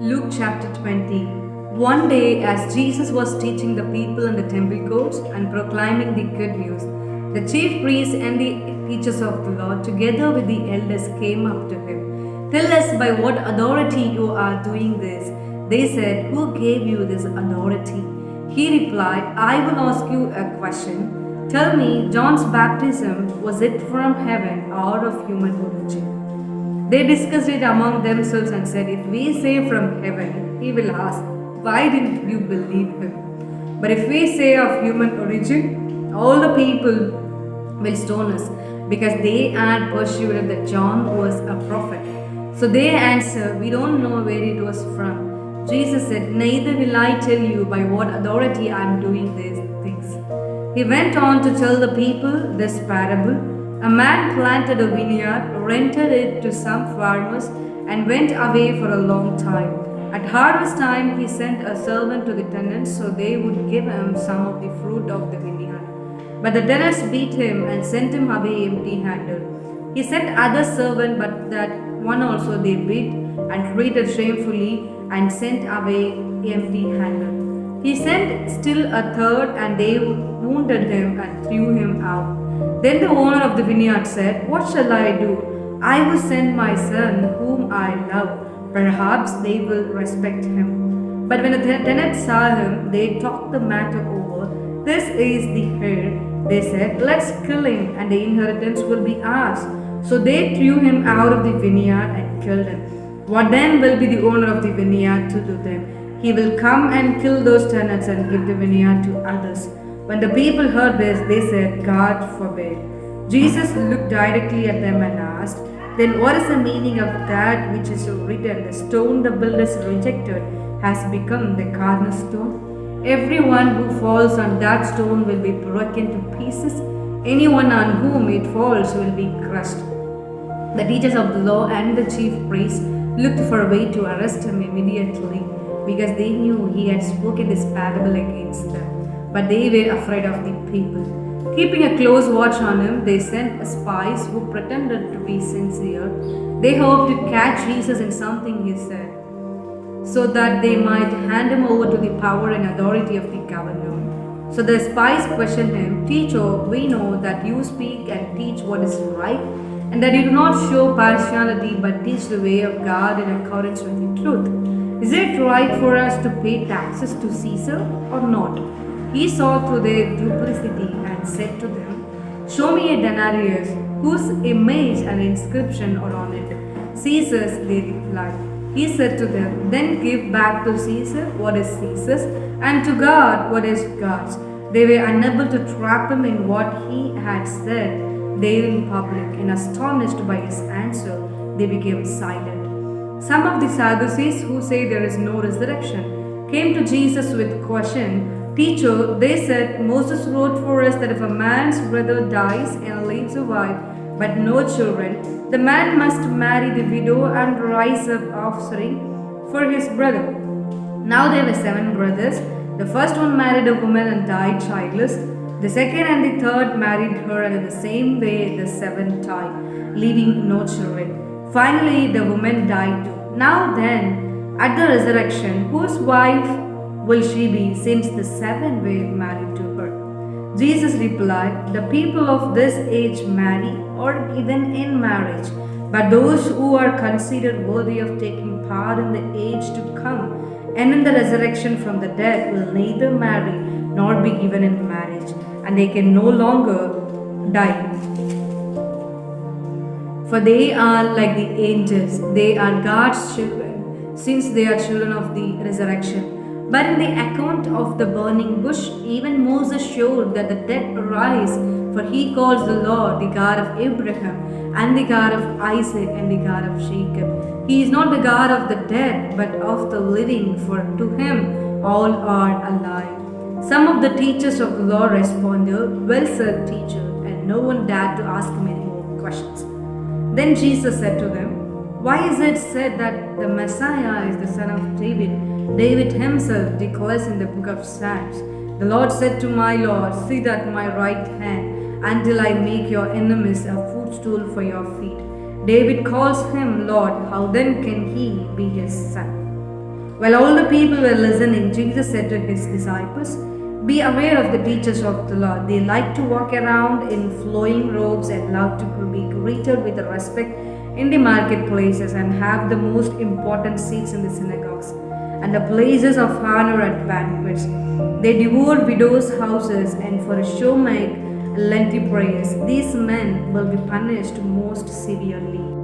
Luke chapter 20. One day, as Jesus was teaching the people in the temple courts and proclaiming the good news, the chief priests and the teachers of the law, together with the elders, came up to him. "Tell us by what authority you are doing this." They said, "Who gave you this authority?" He replied, "I will ask you a question. Tell me, John's baptism, was it from heaven or of human origin?" They discussed it among themselves and said, "If we say from heaven, he will ask, 'Why didn't you believe him?' But if we say of human origin, all the people will stone us, because they had persuaded that John was a prophet." So they answered, "We don't know where it was from." Jesus said, "Neither will I tell you by what authority I am doing these things." He went on to tell the people this parable. A man planted a vineyard, rented it to some farmers, and went away for a long time. At harvest time, he sent a servant to the tenants so they would give him some of the fruit of the vineyard. But the tenants beat him and sent him away empty-handed. He sent other servant, but that one also they beat and treated shamefully and sent away empty-handed. He sent still a third, and they wounded him and threw him out. Then the owner of the vineyard said, "What shall I do? I will send my son whom I love. Perhaps they will respect him." But when the tenants saw him, they talked the matter over. "This is the heir," they said. "Let's kill him, and the inheritance will be ours." So they threw him out of the vineyard and killed him. What then will be the owner of the vineyard to do them? He will come and kill those tenants and give the vineyard to others. When the people heard this, they said, "God forbid." Jesus looked directly at them and asked, "Then what is the meaning of that which is written? The stone the builders rejected has become the cornerstone. Everyone who falls on that stone will be broken to pieces. Anyone on whom it falls will be crushed." The teachers of the law and the chief priests looked for a way to arrest him immediately, because they knew he had spoken this parable against them. But they were afraid of the people. Keeping a close watch on him, they sent spies who pretended to be sincere. They hoped to catch Jesus in something he said, so that they might hand him over to the power and authority of the governor. So the spies questioned him, "Teacher, we know that you speak and teach what is right, and that you do not show partiality but teach the way of God in accordance with the truth. Is it right for us to pay taxes to Caesar or not?" He saw through their duplicity and said to them, "Show me a denarius whose image and inscription are on it." "Caesar's," they replied. He said to them, "Then give back to Caesar what is Caesar's, and to God what is God's." They were unable to trap him in what he had said there in public, and astonished by his answer, they became silent. Some of the Sadducees, who say there is no resurrection, came to Jesus with question. "Teacher," they said, "Moses wrote for us that if a man's brother dies and leaves a wife but no children, the man must marry the widow and raise up offspring for his brother. Now there were 7 brothers. The first one married a woman and died childless. The second and the third married her, and in the same way the 7th died, leaving no children. Finally the woman died too. Now then, at the resurrection, whose wife will she be, since the 7 were married to her?" Jesus replied, "The people of this age marry or given in marriage, but those who are considered worthy of taking part in the age to come and in the resurrection from the dead will neither marry nor be given in marriage, and they can no longer die. For they are like the angels, they are God's children, since they are children of the resurrection. But in the account of the burning bush, even Moses showed that the dead arise, for he calls the Lord the God of Abraham, and the God of Isaac, and the God of Jacob. He is not the God of the dead, but of the living, for to him all are alive." Some of the teachers of the law responded, "Well said, teacher," and no one dared to ask him any more questions. Then Jesus said to them, "Why is it said that the Messiah is the son of David? David himself declares in the book of Psalms, 'The Lord said to my Lord, sit at my right hand until I make your enemies a footstool for your feet.' David calls him Lord. How then can he be his son?" While all the people were listening, Jesus said to his disciples, "Be aware of the teachers of the law. They like to walk around in flowing robes and love to be greeted with respect in the marketplaces and have the most important seats in the synagogues and the places of honor at banquets. They devour widows' houses and for a show make lengthy prayers. These men will be punished most severely."